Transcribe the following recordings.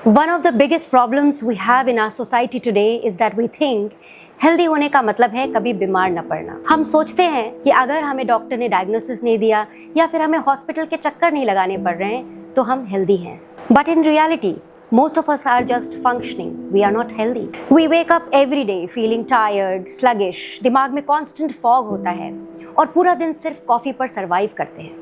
One of the biggest problems we have in our society today is that we think healthy होने का मतलब है कभी बीमार न पड़ना। हम सोचते हैं कि अगर हमें डॉक्टर ने डायग्नोसिस नहीं दिया या फिर हमें हॉस्पिटल के चक्कर नहीं लगाने पड़ रहे हैं तो हम हेल्दी हैं। But in reality most of us are just functioning. We are not healthy. We wake up every day feeling tired, sluggish. दिमाग में constant fog होता है और पूरा दिन सिर्फ कॉफी पर सर्वाइव करते हैं।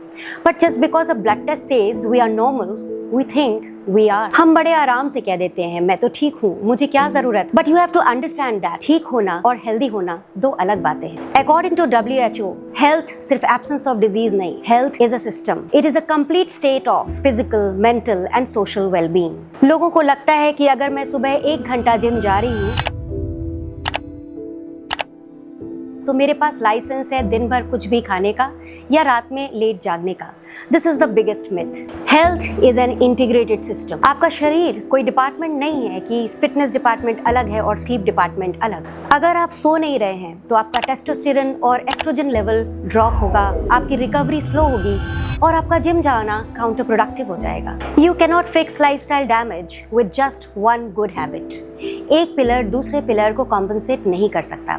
But just because a blood test says we are normal, we think we are. हम बड़े आराम से कह देते हैं मैं तो ठीक हूँ, मुझे क्या जरूरत। But you have to understand that ठीक होना और healthy होना दो अलग बातें हैं। According to WHO, health सिर्फ absence of disease नहीं, health is a system. It is a complete state of physical, mental and social well-being. लोगों को लगता है कि अगर मैं सुबह 1 घंटा जिम जा रही हूँ तो मेरे पास लाइसेंस है दिन भर कुछ भी खाने का या रात में लेट जागने का। This is the biggest myth. Health is an integrated system. आपका शरीर कोई डिपार्टमेंट नहीं है कि फिटनेस डिपार्टमेंट अलग है और स्लीप डिपार्टमेंट अलग। अगर आप सो नहीं रहे हैं तो आपका टेस्टोस्टेरोन और एस्ट्रोजन लेवल ड्रॉप होगा, आपकी रिकवरी स्लो होगी और आपका जिम जाना काउंटर प्रोडक्टिव हो जाएगा। You cannot fix lifestyle damage with just one good habit. एक पिलर दूसरे पिलर को कॉम्पनसेट नहीं कर सकता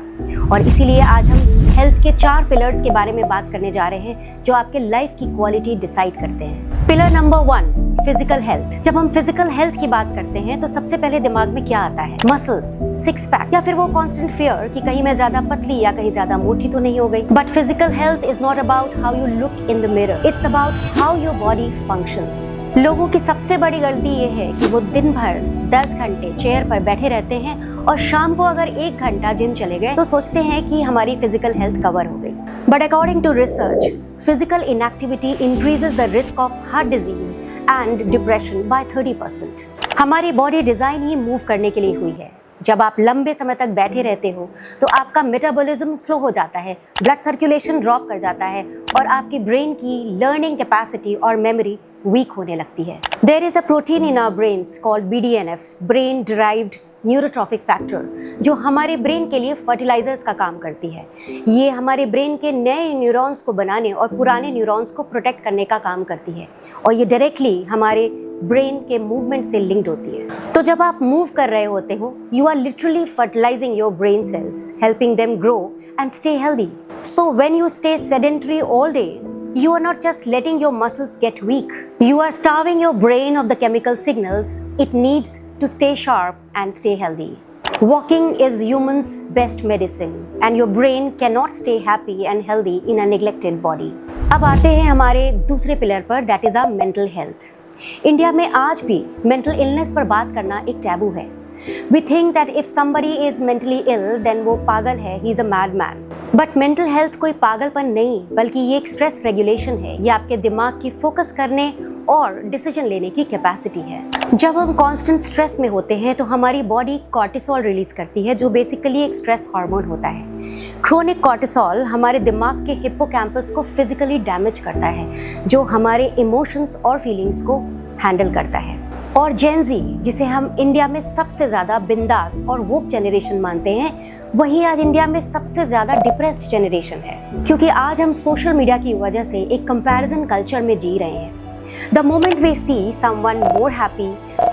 और इसीलिए आज हम हेल्थ के 4 पिलर्स के बारे में बात करने जा रहे हैं जो आपके लाइफ की क्वालिटी डिसाइड करते हैं। Pillar number 1, physical health. जब हम फिजिकल हेल्थ की बात करते हैं तो सबसे पहले दिमाग में क्या आता है? मसल्स, सिक्स पैक या फिर वो कांस्टेंट फियर कि कहीं मैं ज्यादा पतली या कहीं ज्यादा मोटी तो नहीं हो गई। But physical health is not about how you look in the mirror, it's about how your body functions. लोगों की सबसे बड़ी गलती ये है कि वो दिन भर 10 घंटे चेयर पर बैठे रहते हैं और शाम को अगर 1 घंटा जिम चले गए तो सोचते हैं कि हमारी फिजिकल हेल्थ कवर हो गई। But according to research, physical inactivity increases the risk of heart disease and depression by 30%। हमारी बॉडी डिजाइन ही मूव करने के लिए हुई है। जब आप लंबे समय तक बैठे रहते हो तो आपका मेटाबॉलिज्म स्लो हो जाता है, ब्लड सर्कुलेशन ड्रॉप कर जाता है और आपकी ब्रेन की लर्निंग कैपेसिटी और मेमोरी वीक होने लगती है। There is a protein in our brains called BDNF, brain derived neurotrophic factor, जो हमारे ब्रेन के लिए फर्टिलाइजर्स का काम करती है। ये हमारे ब्रेन के नए न्यूरॉन्स को बनाने और पुराने न्यूरॉन्स को प्रोटेक्ट करने का काम करती है और ये डायरेक्टली हमारे ब्रेन के मूवमेंट से लिंक्ड होती है। तो जब आप मूव कर रहे होते हो, you are literally fertilising your brain cells, helping them grow and stay healthy. So when you stay sedentary all day, you are not just letting your muscles get weak. You are starving your brain of the chemical signals it needs to stay sharp and stay healthy. Walking is human's best medicine and your brain cannot stay happy and healthy in a neglected body. अब आते हैं हमारे दूसरे pillar पर, that is our mental health. India में आज भी mental illness पर बात करना एक टैबू है। We think that if somebody is mentally ill, then वो पागल है, he is a madman. But mental health कोई पागलपन नहीं, बल्कि ये एक स्ट्रेस रेगुलेशन है। ये आपके दिमाग की फोकस करने और डिसीजन लेने की कैपेसिटी है। जब हम कांस्टेंट स्ट्रेस में होते हैं तो हमारी बॉडी कॉर्टिसोल रिलीज करती है जो बेसिकली एक स्ट्रेस हार्मोन होता है। क्रोनिक कॉर्टिसोल हमारे दिमाग के हिप्पोकैम्पस को फिजिकली डैमेज करता है जो हमारे इमोशंस और फीलिंग्स को हैंडल करता है। और जेन ज़ी, जिसे हम इंडिया में सबसे ज़्यादा बिंदास और वोक जनरेशन मानते हैं, वही आज इंडिया में सबसे ज़्यादा डिप्रेस्ड जनरेशन है क्योंकि आज हम सोशल मीडिया की वजह से एक कंपैरिजन कल्चर में जी रहे हैं। The moment we see someone more happy,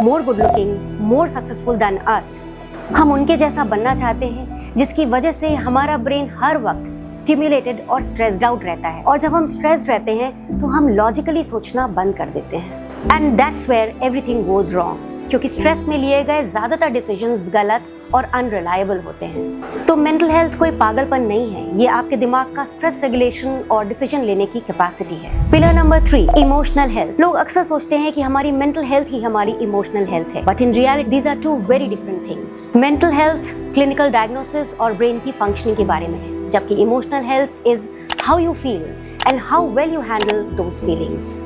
more good looking, more successful than us, हम उनके जैसा बनना चाहते हैं जिसकी वजह से हमारा ब्रेन हर वक्त स्टिमुलेटेड और स्ट्रेस्ड आउट रहता है। और जब हम स्ट्रेस्ड रहते हैं तो हम लॉजिकली सोचना बंद कर देते हैं and that's where everything goes wrong, क्योंकि स्ट्रेस में लिए गए ज़्यादातर डिसीजंस गलत और अनरिलायबल होते हैं। तो मेंटल हेल्थ कोई पागलपन नहीं है, ये आपके दिमाग का स्ट्रेस रेगुलेशन और डिसीजन लेने की कैपेसिटी है। Pillar number 3, emotional health. लोग अक्सर सोचते हैं कि हमारी मेंटल हेल्थ ही हमारी इमोशनल हेल्थ है, but in reality these are 2 very different things. Mental health clinical diagnosis और ब्रेन की फंक्शनिंग के बारे में है, जबकि emotional health is how you feel and how well you handle those feelings.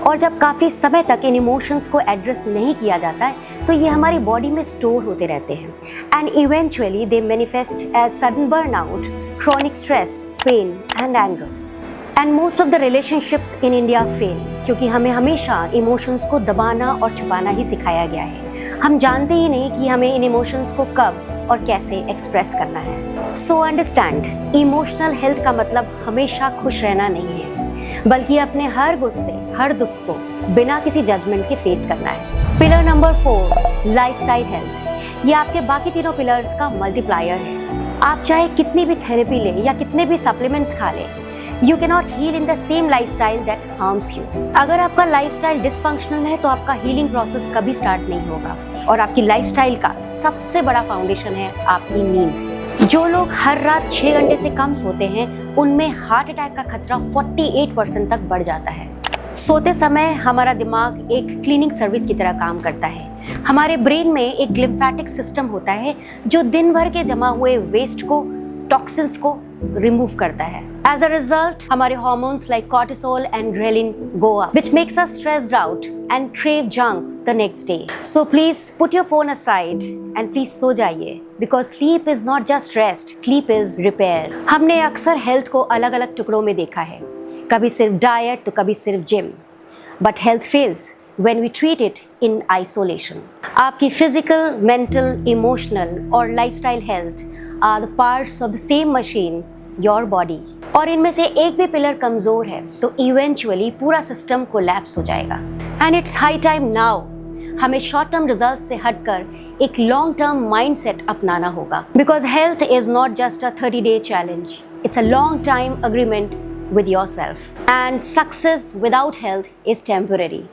और जब काफ़ी समय तक इन इमोशंस को एड्रेस नहीं किया जाता है तो ये हमारी बॉडी में स्टोर होते रहते हैं and eventually they manifest as sudden burnout, chronic stress, pain and anger. And most of the relationships in India fail क्योंकि हमें हमेशा इमोशंस को दबाना और छुपाना ही सिखाया गया है। हम जानते ही नहीं कि हमें इन इमोशंस को कब और कैसे एक्सप्रेस करना है। सो अंडरस्टैंड, इमोशनल हेल्थ का मतलब हमेशा खुश रहना नहीं है, बल्कि अपने हर गुस्से, हर दुख को बिना किसी जजमेंट के फेस करना है। पिलर नंबर 4, लाइफस्टाइल हेल्थ, ये आपके बाकी तीनों पिलर्स का मल्टीप्लायर है। आप चाहे कितनी भी थेरेपी ले या कितने भी सप्लीमेंट्स खा ले, you can not heal in the same lifestyle that harms you. अगर आपका लाइफस्टाइल डिसफंक्शनल है तो आपका हीलिंग प्रोसेस कभी स्टार्ट नहीं होगा। और आपकी लाइफस्टाइल का सबसे बड़ा फाउंडेशन है आपकी नींद। जो लोग हर रात 6 घंटे से कम सोते हैं, उनमें हार्ट अटैक का खतरा 48% तक बढ़ जाता है। सोते समय हमारा दिमाग एक क्लीनिंग सर्विस की तरह काम करता है। हमारे ब्रेन में एक लिम्फेटिक सिस्टम होता है जो दिन भर के जमा हुए वेस्ट को, टॉक्सिन्स को रिमूव करता है। As a result, हमारे hormones like cortisol and ghrelin go up, which makes us stressed out and crave junk the next day. So please put your phone aside and please सो जाइए, because sleep is not just rest, sleep is repair. हमने अक्सर health को अलग अलग टुकड़ों में देखा है, कभी सिर्फ डाइट तो कभी सिर्फ gym, but health fails when we treat it in isolation. आपकी फिजिकल, मेंटल, इमोशनल और lifestyle health are the parts of the same machine, your body. और इनमें से एक भी पिलर कमजोर है तो इवेंचुअली पूरा सिस्टम कोलैप्स हो जाएगा। And it's high time now हमें शॉर्ट टर्म रिजल्ट से हटकर एक लॉन्ग टर्म माइंडसेट अपनाना होगा। Because health is not just a 30-day challenge, it's a long time agreement with yourself, and success without health is temporary.